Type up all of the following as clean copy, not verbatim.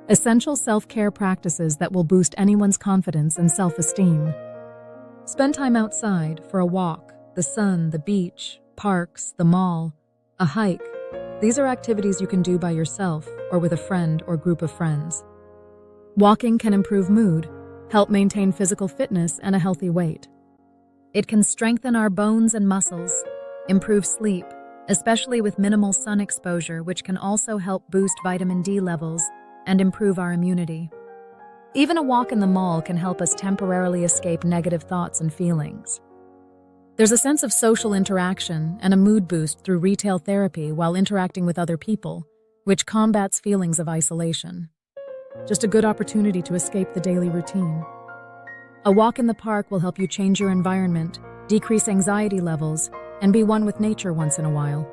essential self-care practices that will boost anyone's confidence and self-esteem. Spend time outside for a walk, the sun, the beach, parks, the mall, a hike. These are activities you can do by yourself or with a friend or group of friends. Walking can improve mood, help maintain physical fitness and a healthy weight. It can strengthen our bones and muscles, improve sleep, especially with minimal sun exposure, which can also help boost vitamin D levels and improve our immunity. Even a walk in the mall can help us temporarily escape negative thoughts and feelings. There's a sense of social interaction and a mood boost through retail therapy while interacting with other people, which combats feelings of isolation. Just a good opportunity to escape the daily routine. A walk in the park will help you change your environment, decrease anxiety levels, and be one with nature once in a while.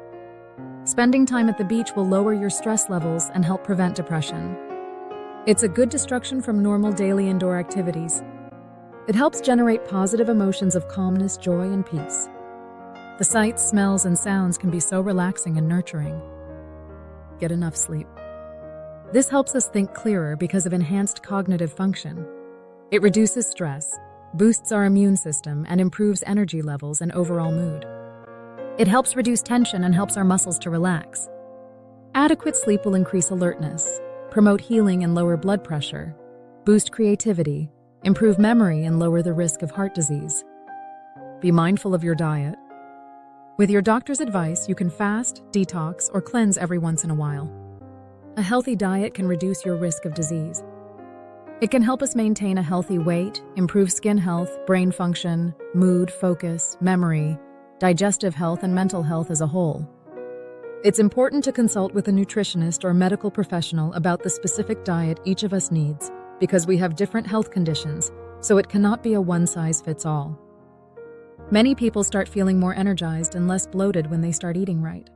Spending time at the beach will lower your stress levels and help prevent depression. It's a good distraction from normal daily indoor activities. It helps generate positive emotions of calmness, joy, and peace. The sights, smells, and sounds can be so relaxing and nurturing. Get enough sleep. This helps us think clearer because of enhanced cognitive function. It reduces stress, boosts our immune system, and improves energy levels and overall mood. It helps reduce tension and helps our muscles to relax. Adequate sleep will increase alertness, promote healing and lower blood pressure, boost creativity, improve memory, and lower the risk of heart disease. Be mindful of your diet. With your doctor's advice, you can fast, detox, or cleanse every once in a while. A healthy diet can reduce your risk of disease. It can help us maintain a healthy weight, improve skin health, brain function, mood, focus, memory, digestive health, and mental health as a whole. It's important to consult with a nutritionist or medical professional about the specific diet each of us needs because we have different health conditions, so it cannot be a one-size-fits-all. Many people start feeling more energized and less bloated when they start eating right.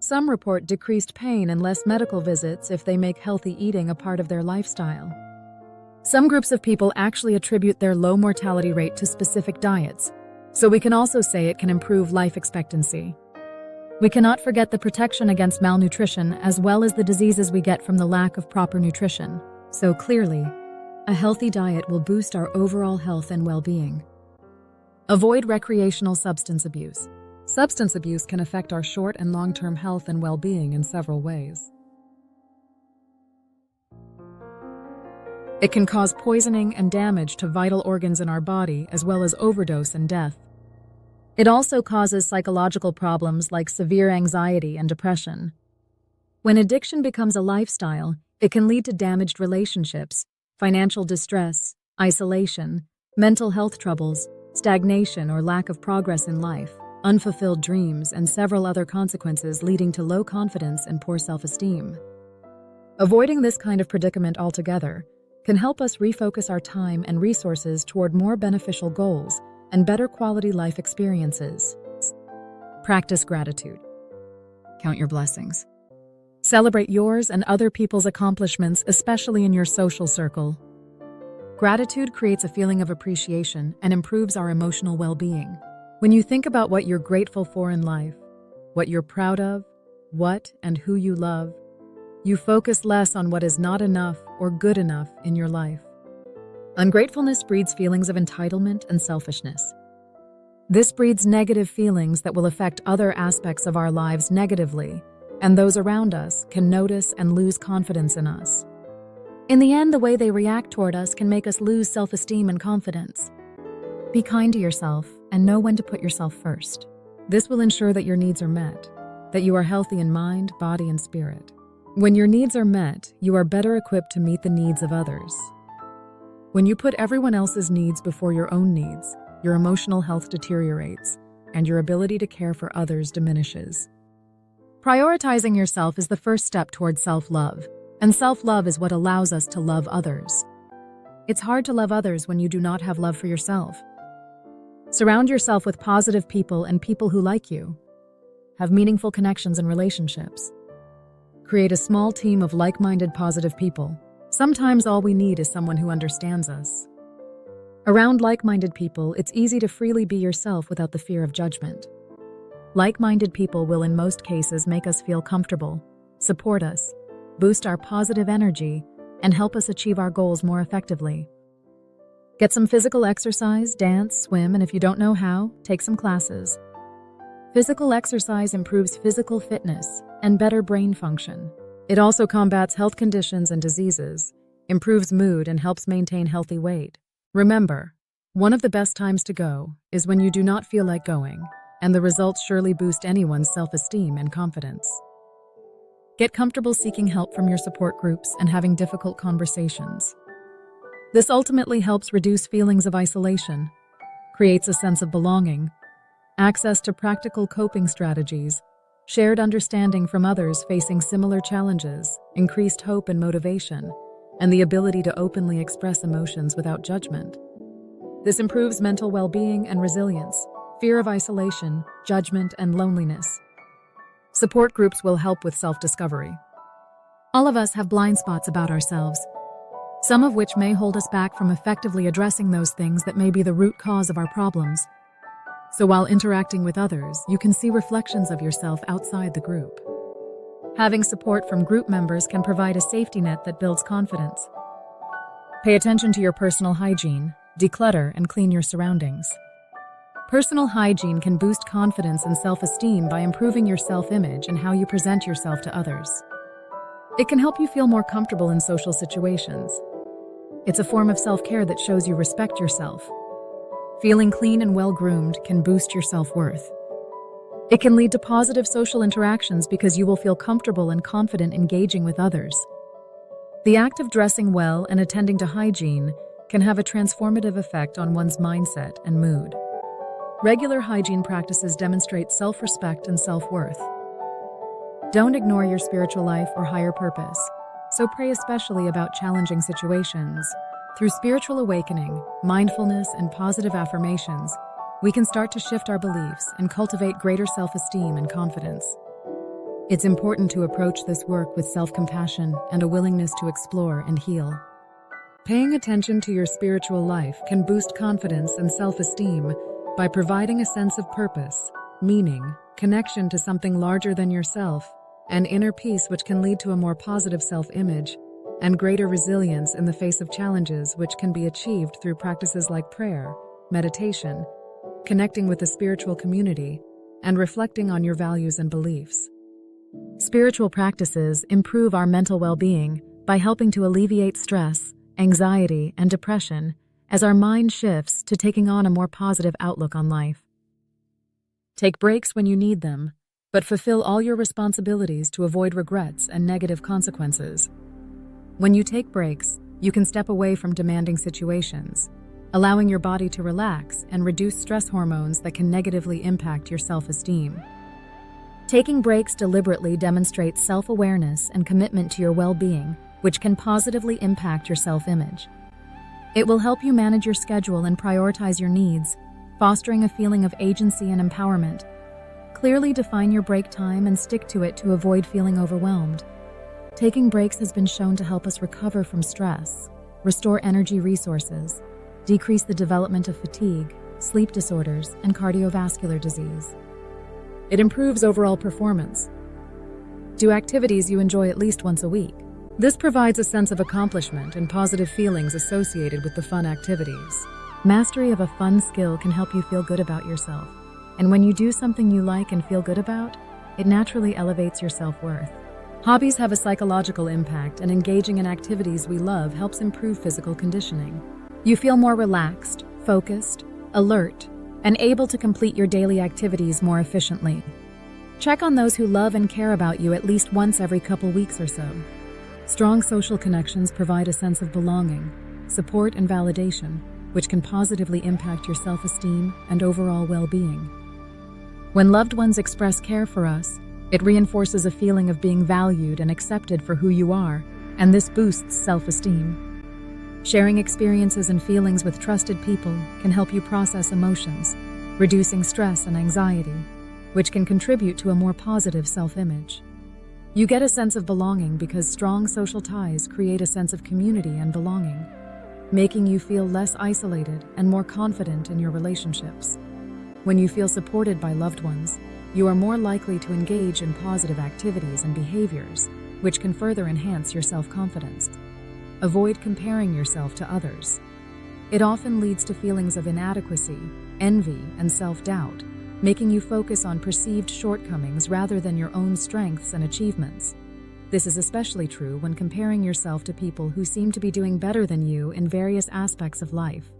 Some report decreased pain and less medical visits if they make healthy eating a part of their lifestyle. Some groups of people actually attribute their low mortality rate to specific diets, so we can also say it can improve life expectancy. We cannot forget the protection against malnutrition as well as the diseases we get from the lack of proper nutrition. So clearly, a healthy diet will boost our overall health and well-being. Avoid recreational substance abuse. Substance abuse can affect our short and long-term health and well-being in several ways. It can cause poisoning and damage to vital organs in our body, as well as overdose and death. It also causes psychological problems like severe anxiety and depression. When addiction becomes a lifestyle, it can lead to damaged relationships, financial distress, isolation, mental health troubles, stagnation or lack of progress in life, unfulfilled dreams, and several other consequences leading to low confidence and poor self-esteem. Avoiding this kind of predicament altogether can help us refocus our time and resources toward more beneficial goals and better quality life experiences. Practice gratitude. Count your blessings. Celebrate yours and other people's accomplishments, especially in your social circle. Gratitude creates a feeling of appreciation and improves our emotional well-being. When you think about what you're grateful for in life, what you're proud of, what and who you love, you focus less on what is not enough or good enough in your life. Ungratefulness breeds feelings of entitlement and selfishness. This breeds negative feelings that will affect other aspects of our lives negatively, and those around us can notice and lose confidence in us. In the end, the way they react toward us can make us lose self-esteem and confidence. Be kind to yourself and know when to put yourself first. This will ensure that your needs are met, that you are healthy in mind, body, and spirit. When your needs are met, you are better equipped to meet the needs of others. When you put everyone else's needs before your own needs, your emotional health deteriorates, and your ability to care for others diminishes. Prioritizing yourself is the first step towards self-love, and self-love is what allows us to love others. It's hard to love others when you do not have love for yourself. Surround yourself with positive people and people who like you. Have meaningful connections and relationships. Create a small team of like-minded positive people. Sometimes all we need is someone who understands us. Around like-minded people, it's easy to freely be yourself without the fear of judgment. Like-minded people will in most cases make us feel comfortable, support us, boost our positive energy, and help us achieve our goals more effectively. Get some physical exercise, dance, swim, and if you don't know how, take some classes. Physical exercise improves physical fitness and better brain function. It also combats health conditions and diseases, improves mood, and helps maintain healthy weight. Remember, one of the best times to go is when you do not feel like going, and the results surely boost anyone's self-esteem and confidence. Get comfortable seeking help from your support groups and having difficult conversations. This ultimately helps reduce feelings of isolation, creates a sense of belonging, access to practical coping strategies, shared understanding from others facing similar challenges, increased hope and motivation, and the ability to openly express emotions without judgment. This improves mental well-being and resilience, fear of isolation, judgment, and loneliness. Support groups will help with self-discovery. All of us have blind spots about ourselves, some of which may hold us back from effectively addressing those things that may be the root cause of our problems. So while interacting with others, you can see reflections of yourself outside the group. Having support from group members can provide a safety net that builds confidence. Pay attention to your personal hygiene, declutter, and clean your surroundings. Personal hygiene can boost confidence and self-esteem by improving your self-image and how you present yourself to others. It can help you feel more comfortable in social situations. It's a form of self-care that shows you respect yourself. Feeling clean and well-groomed can boost your self-worth. It can lead to positive social interactions because you will feel comfortable and confident engaging with others. The act of dressing well and attending to hygiene can have a transformative effect on one's mindset and mood. Regular hygiene practices demonstrate self-respect and self-worth. Don't ignore your spiritual life or higher purpose, so pray especially about challenging situations. Through spiritual awakening, mindfulness, and positive affirmations, we can start to shift our beliefs and cultivate greater self-esteem and confidence. It's important to approach this work with self-compassion and a willingness to explore and heal. Paying attention to your spiritual life can boost confidence and self-esteem by providing a sense of purpose, meaning, connection to something larger than yourself, and inner peace, which can lead to a more positive self-image and greater resilience in the face of challenges, which can be achieved through practices like prayer, meditation, connecting with a spiritual community, and reflecting on your values and beliefs. Spiritual practices improve our mental well-being by helping to alleviate stress, anxiety, and depression as our mind shifts to taking on a more positive outlook on life. Take breaks when you need them, but fulfill all your responsibilities to avoid regrets and negative consequences. When you take breaks, you can step away from demanding situations, allowing your body to relax and reduce stress hormones that can negatively impact your self-esteem. Taking breaks deliberately demonstrates self-awareness and commitment to your well-being, which can positively impact your self-image. It will help you manage your schedule and prioritize your needs, fostering a feeling of agency and empowerment. Clearly define your break time and stick to it to avoid feeling overwhelmed. Taking breaks has been shown to help us recover from stress, restore energy resources, decrease the development of fatigue, sleep disorders, and cardiovascular disease. It improves overall performance. Do activities you enjoy at least once a week. This provides a sense of accomplishment and positive feelings associated with the fun activities. Mastery of a fun skill can help you feel good about yourself. And when you do something you like and feel good about, it naturally elevates your self-worth. Hobbies have a psychological impact, and engaging in activities we love helps improve physical conditioning. You feel more relaxed, focused, alert, and able to complete your daily activities more efficiently. Check on those who love and care about you at least once every couple weeks or so. Strong social connections provide a sense of belonging, support, and validation, which can positively impact your self-esteem and overall well-being. When loved ones express care for us, it reinforces a feeling of being valued and accepted for who you are, and this boosts self-esteem. Sharing experiences and feelings with trusted people can help you process emotions, reducing stress and anxiety, which can contribute to a more positive self-image. You get a sense of belonging because strong social ties create a sense of community and belonging, making you feel less isolated and more confident in your relationships. When you feel supported by loved ones, you are more likely to engage in positive activities and behaviors, which can further enhance your self-confidence. avoid comparing yourself to others. It often leads to feelings of inadequacy, envy, and self-doubt, making you focus on perceived shortcomings rather than your own strengths and achievements. This is especially true when comparing yourself to people who seem to be doing better than you in various aspects of life.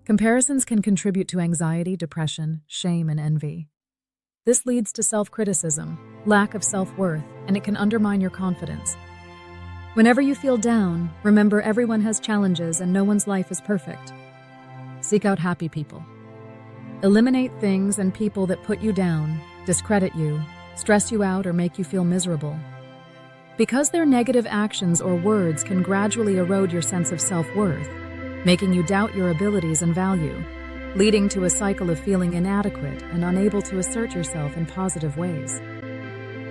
Comparisons can contribute to anxiety, depression, shame, and envy. This leads to self-criticism, lack of self-worth, and it can undermine your confidence. Whenever you feel down, remember everyone has challenges and no one's life is perfect. Seek out happy people. Eliminate things and people that put you down, discredit you, stress you out, or make you feel miserable. Because their negative actions or words can gradually erode your sense of self-worth, making you doubt your abilities and value, leading to a cycle of feeling inadequate and unable to assert yourself in positive ways.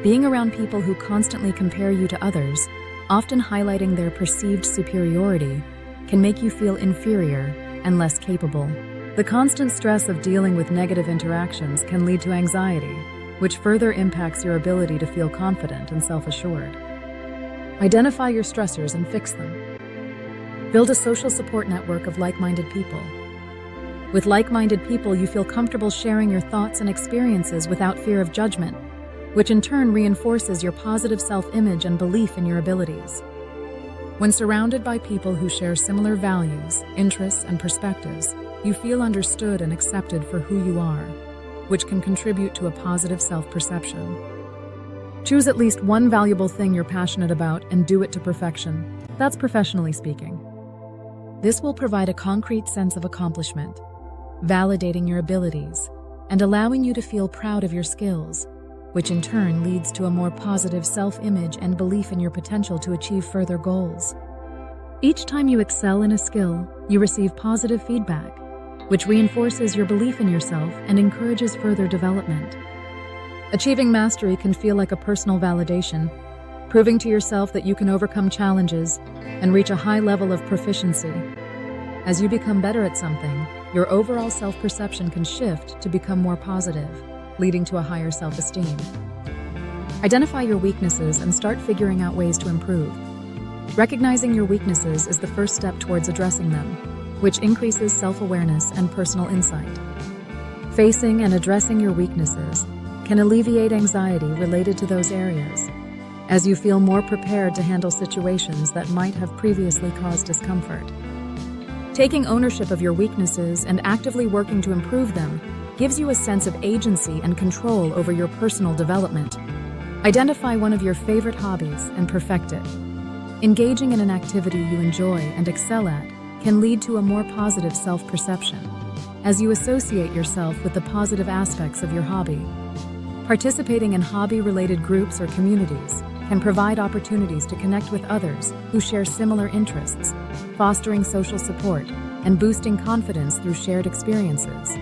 Being around people who constantly compare you to others, often highlighting their perceived superiority, can make you feel inferior and less capable. The constant stress of dealing with negative interactions can lead to anxiety, which further impacts your ability to feel confident and self-assured. Identify your stressors and fix them. Build a social support network of like-minded people. With like-minded people, you feel comfortable sharing your thoughts and experiences without fear of judgment, which in turn reinforces your positive self-image and belief in your abilities. When surrounded by people who share similar values, interests, and perspectives, you feel understood and accepted for who you are, which can contribute to a positive self-perception. Choose at least one valuable thing you're passionate about and do it to perfection. That's professionally speaking. This will provide a concrete sense of accomplishment, validating your abilities, and allowing you to feel proud of your skills, which in turn leads to a more positive self-image and belief in your potential to achieve further goals. Each time you excel in a skill, you receive positive feedback, which reinforces your belief in yourself and encourages further development. Achieving mastery can feel like a personal validation, proving to yourself that you can overcome challenges and reach a high level of proficiency. As you become better at something, your overall self-perception can shift to become more positive, leading to a higher self-esteem. Identify your weaknesses and start figuring out ways to improve. Recognizing your weaknesses is the first step towards addressing them, which increases self-awareness and personal insight. Facing and addressing your weaknesses can alleviate anxiety related to those areas, as you feel more prepared to handle situations that might have previously caused discomfort. Taking ownership of your weaknesses and actively working to improve them gives you a sense of agency and control over your personal development. Identify one of your favorite hobbies and perfect it. Engaging in an activity you enjoy and excel at can lead to a more positive self-perception, as you associate yourself with the positive aspects of your hobby. Participating in hobby-related groups or communities can provide opportunities to connect with others who share similar interests, fostering social support and boosting confidence through shared experiences.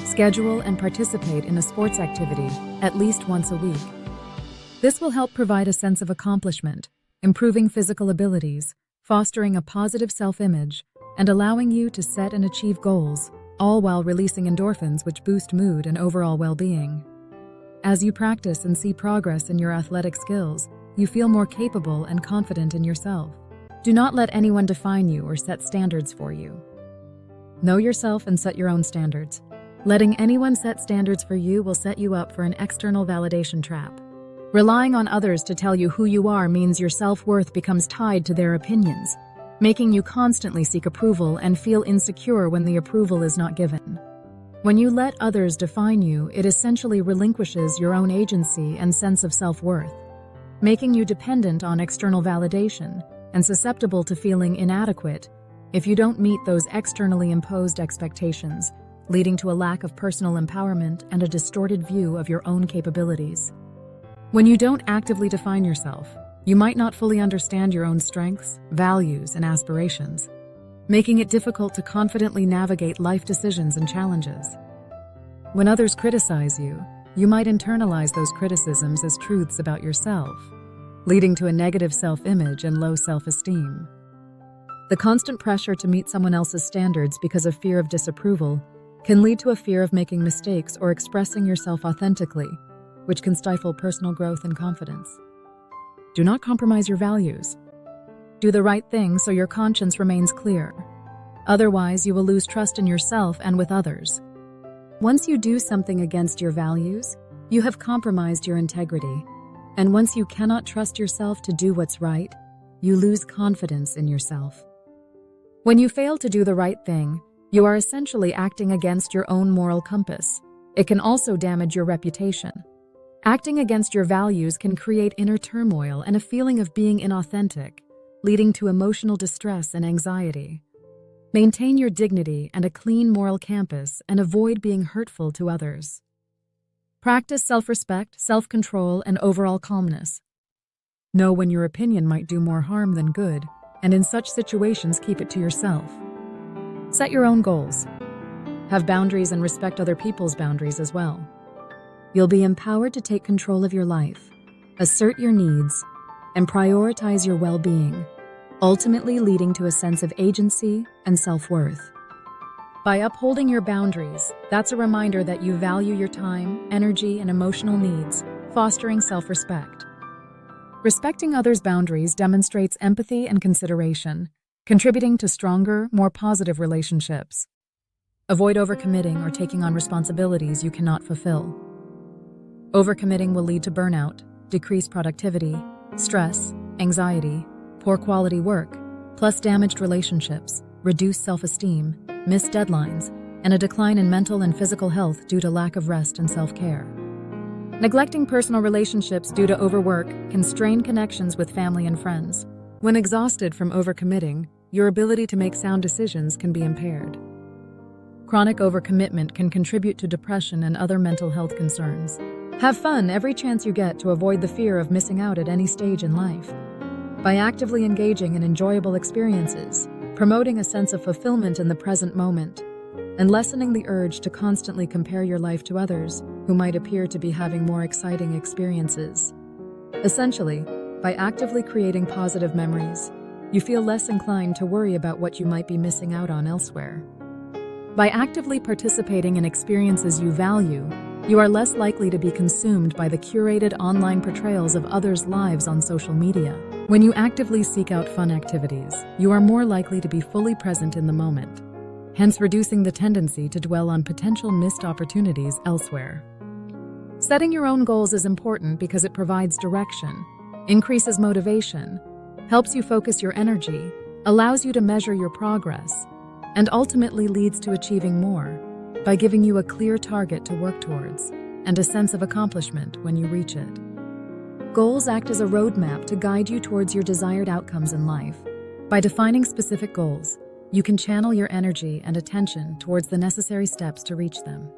Schedule and participate in a sports activity at least once a week. This will help provide a sense of accomplishment, improving physical abilities, fostering a positive self-image, and allowing you to set and achieve goals, all while releasing endorphins which boost mood and overall well-being. As you practice and see progress in your athletic skills, you feel more capable and confident in yourself. Do not let anyone define you or set standards for you. Know yourself and set your own standards. Letting anyone set standards for you will set you up for an external validation trap. Relying on others to tell you who you are means your self-worth becomes tied to their opinions, making you constantly seek approval and feel insecure when the approval is not given. When you let others define you, it essentially relinquishes your own agency and sense of self-worth, making you dependent on external validation and susceptible to feeling inadequate if you don't meet those externally imposed expectations, leading to a lack of personal empowerment and a distorted view of your own capabilities. When you don't actively define yourself, you might not fully understand your own strengths, values, and aspirations, making it difficult to confidently navigate life decisions and challenges. When others criticize you, you might internalize those criticisms as truths about yourself, leading to a negative self-image and low self-esteem. The constant pressure to meet someone else's standards because of fear of disapproval can lead to a fear of making mistakes or expressing yourself authentically, which can stifle personal growth and confidence. Do not compromise your values. Do the right thing so your conscience remains clear. Otherwise, you will lose trust in yourself and with others. Once you do something against your values, you have compromised your integrity. And once you cannot trust yourself to do what's right, you lose confidence in yourself. When you fail to do the right thing, you are essentially acting against your own moral compass. It can also damage your reputation. Acting against your values can create inner turmoil and a feeling of being inauthentic, leading to emotional distress and anxiety. Maintain your dignity and a clean moral compass and avoid being hurtful to others. Practice self-respect, self-control, and overall calmness. Know when your opinion might do more harm than good, and in such situations, keep it to yourself. Set your own goals. Have boundaries and respect other people's boundaries as well. You'll be empowered to take control of your life, assert your needs, and prioritize your well-being, ultimately leading to a sense of agency and self-worth. By upholding your boundaries, that's a reminder that you value your time, energy, and emotional needs, fostering self-respect. Respecting others' boundaries demonstrates empathy and consideration, contributing to stronger, more positive relationships. Avoid overcommitting or taking on responsibilities you cannot fulfill. Overcommitting will lead to burnout, decreased productivity, stress, anxiety, poor quality work, plus damaged relationships, reduced self-esteem, missed deadlines, and a decline in mental and physical health due to lack of rest and self-care. Neglecting personal relationships due to overwork can strain connections with family and friends. When exhausted from overcommitting, your ability to make sound decisions can be impaired. Chronic overcommitment can contribute to depression and other mental health concerns. Have fun every chance you get to avoid the fear of missing out at any stage in life. By actively engaging in enjoyable experiences, promoting a sense of fulfillment in the present moment, and lessening the urge to constantly compare your life to others who might appear to be having more exciting experiences. Essentially, by actively creating positive memories, you feel less inclined to worry about what you might be missing out on elsewhere. By actively participating in experiences you value, you are less likely to be consumed by the curated online portrayals of others' lives on social media. When you actively seek out fun activities, you are more likely to be fully present in the moment, hence reducing the tendency to dwell on potential missed opportunities elsewhere. Setting your own goals is important because it provides direction, increases motivation, helps you focus your energy, allows you to measure your progress, and ultimately leads to achieving more by giving you a clear target to work towards and a sense of accomplishment when you reach it. Goals act as a roadmap to guide you towards your desired outcomes in life. By defining specific goals, you can channel your energy and attention towards the necessary steps to reach them.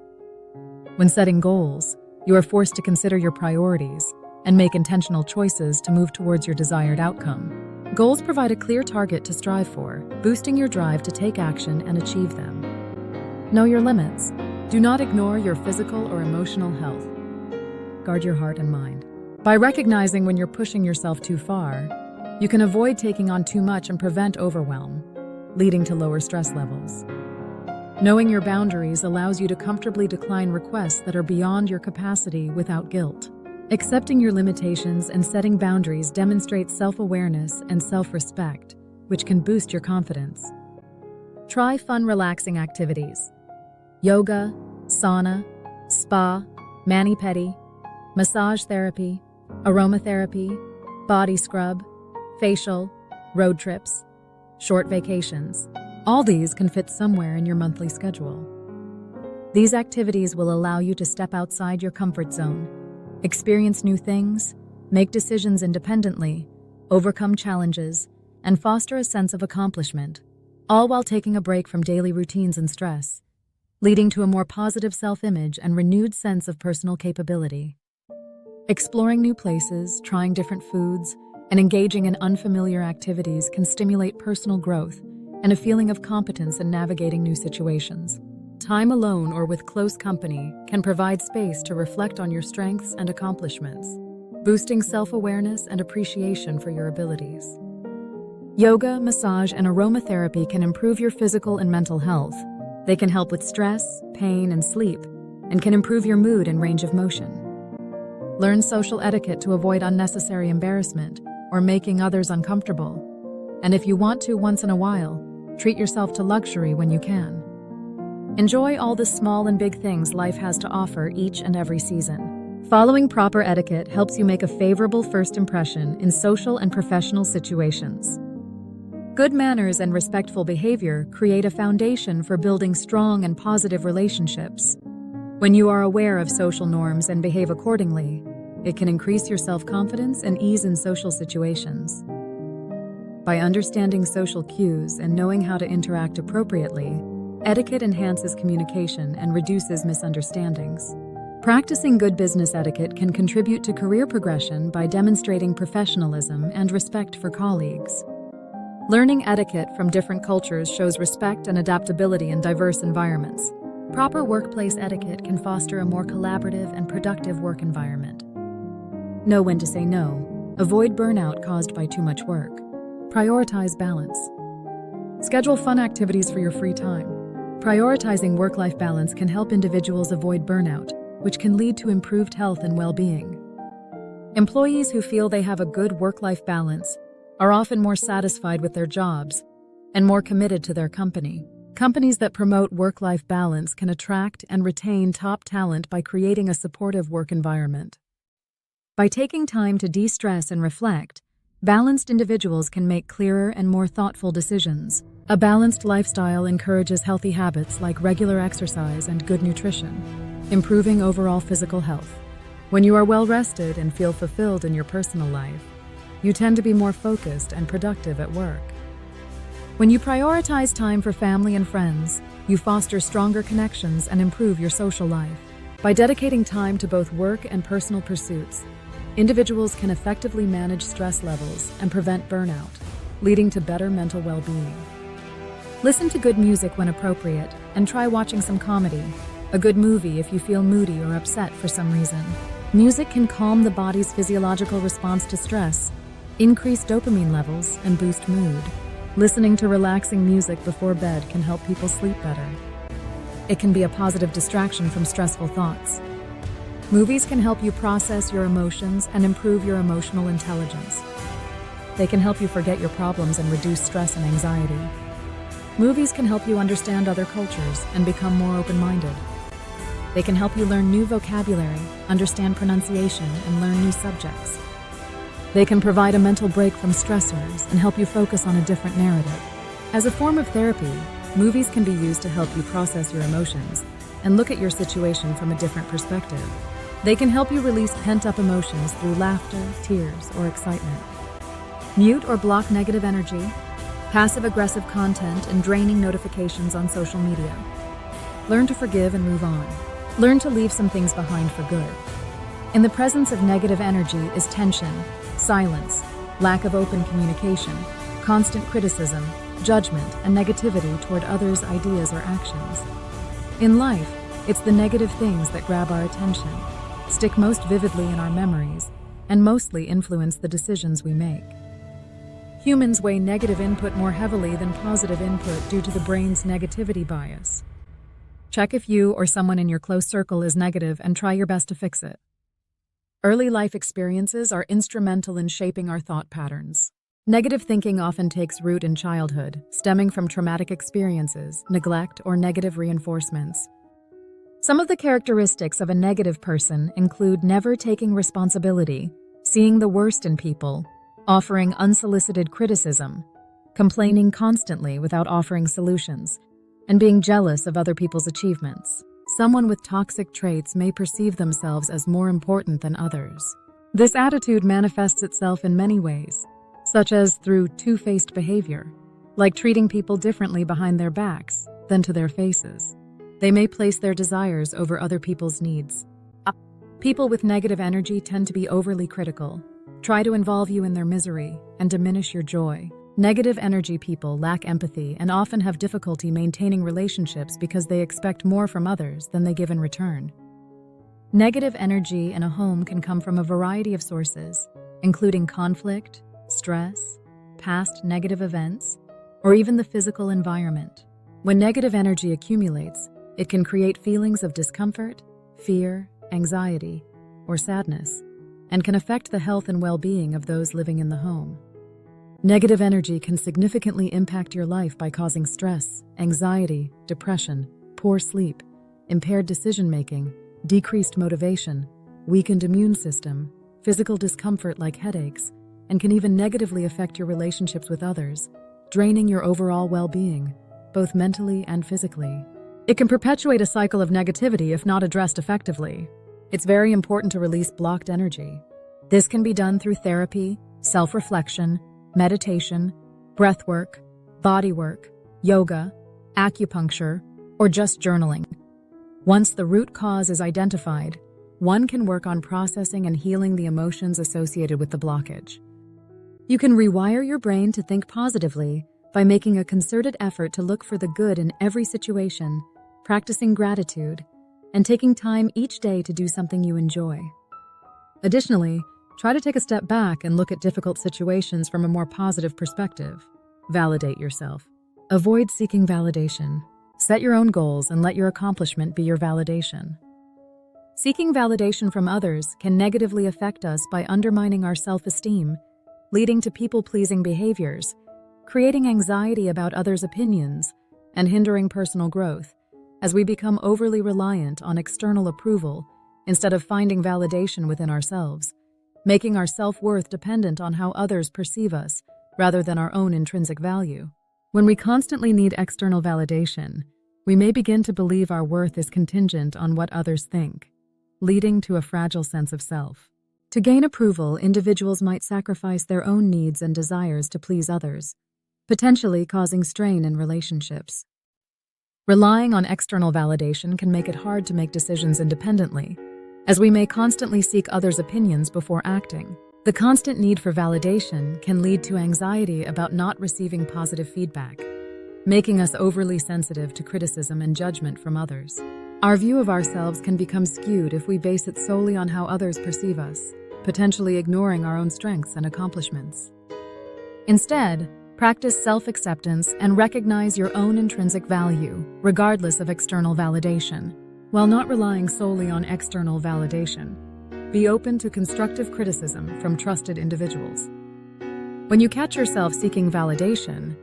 When setting goals, you are forced to consider your priorities and make intentional choices to move towards your desired outcome. Goals provide a clear target to strive for, boosting your drive to take action and achieve them. Know your limits. Do not ignore your physical or emotional health. Guard your heart and mind. By recognizing when you're pushing yourself too far, you can avoid taking on too much and prevent overwhelm, leading to lower stress levels. Knowing your boundaries allows you to comfortably decline requests that are beyond your capacity without guilt. Accepting your limitations and setting boundaries demonstrates self-awareness and self-respect, which can boost your confidence. Try fun, relaxing activities. Yoga, sauna, spa, mani-pedi, massage therapy, aromatherapy, body scrub, facial, road trips, short vacations. All these can fit somewhere in your monthly schedule. These activities will allow you to step outside your comfort zone, experience new things, make decisions independently, overcome challenges, and foster a sense of accomplishment, all while taking a break from daily routines and stress, leading to a more positive self-image and renewed sense of personal capability. Exploring new places, trying different foods, and engaging in unfamiliar activities can stimulate personal growth and a feeling of competence in navigating new situations. Time alone or with close company can provide space to reflect on your strengths and accomplishments, boosting self-awareness and appreciation for your abilities. Yoga, massage, and aromatherapy can improve your physical and mental health. They can help with stress, pain, and sleep, and can improve your mood and range of motion. Learn social etiquette to avoid unnecessary embarrassment or making others uncomfortable. And if you want to once in a while, treat yourself to luxury when you can. Enjoy all the small and big things life has to offer each and every season. Following proper etiquette helps you make a favorable first impression in social and professional situations. Good manners and respectful behavior create a foundation for building strong and positive relationships. When you are aware of social norms and behave accordingly, it can increase your self-confidence and ease in social situations. By understanding social cues and knowing how to interact appropriately, etiquette enhances communication and reduces misunderstandings. Practicing good business etiquette can contribute to career progression by demonstrating professionalism and respect for colleagues. Learning etiquette from different cultures shows respect and adaptability in diverse environments. Proper workplace etiquette can foster a more collaborative and productive work environment. Know when to say no. Avoid burnout caused by too much work. Prioritize balance. Schedule fun activities for your free time. Prioritizing work-life balance can help individuals avoid burnout, which can lead to improved health and well-being. Employees who feel they have a good work-life balance are often more satisfied with their jobs and more committed to their company. Companies that promote work-life balance can attract and retain top talent by creating a supportive work environment. By taking time to de-stress and reflect, balanced individuals can make clearer and more thoughtful decisions. A balanced lifestyle encourages healthy habits like regular exercise and good nutrition, improving overall physical health. When you are well-rested and feel fulfilled in your personal life, you tend to be more focused and productive at work. When you prioritize time for family and friends, you foster stronger connections and improve your social life. By dedicating time to both work and personal pursuits, individuals can effectively manage stress levels and prevent burnout, leading to better mental well-being. Listen to good music when appropriate, and try watching some comedy. A good movie if you feel moody or upset for some reason. Music can calm the body's physiological response to stress, increase dopamine levels, and boost mood. Listening to relaxing music before bed can help people sleep better. It can be a positive distraction from stressful thoughts. Movies can help you process your emotions and improve your emotional intelligence. They can help you forget your problems and reduce stress and anxiety. Movies can help you understand other cultures and become more open-minded. They can help you learn new vocabulary, understand pronunciation, and learn new subjects. They can provide a mental break from stressors and help you focus on a different narrative. As a form of therapy, movies can be used to help you process your emotions and look at your situation from a different perspective. They can help you release pent-up emotions through laughter, tears, or excitement. Mute or block negative energy, passive-aggressive content, and draining notifications on social media. Learn to forgive and move on. Learn to leave some things behind for good. In the presence of negative energy is tension, silence, lack of open communication, constant criticism, judgment, and negativity toward others' ideas or actions. In life, it's the negative things that grab our attention, stick most vividly in our memories, and mostly influence the decisions we make. Humans weigh negative input more heavily than positive input due to the brain's negativity bias. Check if you or someone in your close circle is negative and try your best to fix it. Early life experiences are instrumental in shaping our thought patterns. Negative thinking often takes root in childhood, stemming from traumatic experiences, neglect, or negative reinforcements. Some of the characteristics of a negative person include never taking responsibility, seeing the worst in people, offering unsolicited criticism, complaining constantly without offering solutions, and being jealous of other people's achievements. Someone with toxic traits may perceive themselves as more important than others. This attitude manifests itself in many ways, such as through two-faced behavior, like treating people differently behind their backs than to their faces. They may place their desires over other people's needs. People with negative energy tend to be overly critical, try to involve you in their misery, and diminish your joy. Negative energy people lack empathy and often have difficulty maintaining relationships because they expect more from others than they give in return. Negative energy in a home can come from a variety of sources, including conflict, stress, past negative events, or even the physical environment. When negative energy accumulates, it can create feelings of discomfort, fear, anxiety, or sadness, and can affect the health and well-being of those living in the home. Negative energy can significantly impact your life by causing stress, anxiety, depression, poor sleep, impaired decision-making, decreased motivation, weakened immune system, physical discomfort like headaches, and can even negatively affect your relationships with others, draining your overall well-being, both mentally and physically. It can perpetuate a cycle of negativity if not addressed effectively. It's very important to release blocked energy. This can be done through therapy, self-reflection, meditation, breath work, body work, yoga, acupuncture, or just journaling. Once the root cause is identified, one can work on processing and healing the emotions associated with the blockage. You can rewire your brain to think positively by making a concerted effort to look for the good in every situation, practicing gratitude, and taking time each day to do something you enjoy. Additionally, try to take a step back and look at difficult situations from a more positive perspective. Validate yourself. Avoid seeking validation. Set your own goals and let your accomplishment be your validation. Seeking validation from others can negatively affect us by undermining our self-esteem, leading to people-pleasing behaviors, creating anxiety about others' opinions, and hindering personal growth, as we become overly reliant on external approval instead of finding validation within ourselves, making our self-worth dependent on how others perceive us rather than our own intrinsic value. When we constantly need external validation, we may begin to believe our worth is contingent on what others think, leading to a fragile sense of self. To gain approval, individuals might sacrifice their own needs and desires to please others, potentially causing strain in relationships. Relying on external validation can make it hard to make decisions independently, as we may constantly seek others' opinions before acting. The constant need for validation can lead to anxiety about not receiving positive feedback, making us overly sensitive to criticism and judgment from others. Our view of ourselves can become skewed if we base it solely on how others perceive us, potentially ignoring our own strengths and accomplishments. Instead, practice self-acceptance and recognize your own intrinsic value, regardless of external validation. While not relying solely on external validation, be open to constructive criticism from trusted individuals. When you catch yourself seeking validation,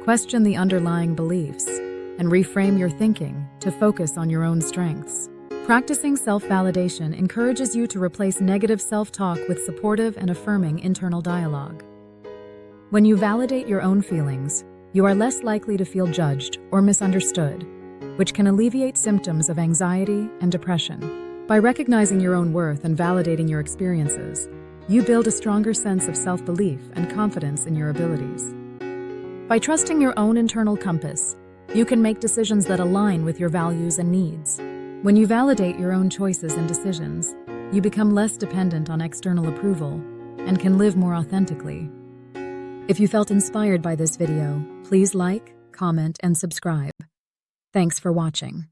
question the underlying beliefs and reframe your thinking to focus on your own strengths. Practicing self-validation encourages you to replace negative self-talk with supportive and affirming internal dialogue. When you validate your own feelings, you are less likely to feel judged or misunderstood, which can alleviate symptoms of anxiety and depression. By recognizing your own worth and validating your experiences, you build a stronger sense of self-belief and confidence in your abilities. By trusting your own internal compass, you can make decisions that align with your values and needs. When you validate your own choices and decisions, you become less dependent on external approval and can live more authentically. If you felt inspired by this video, please like, comment, and subscribe. Thanks for watching.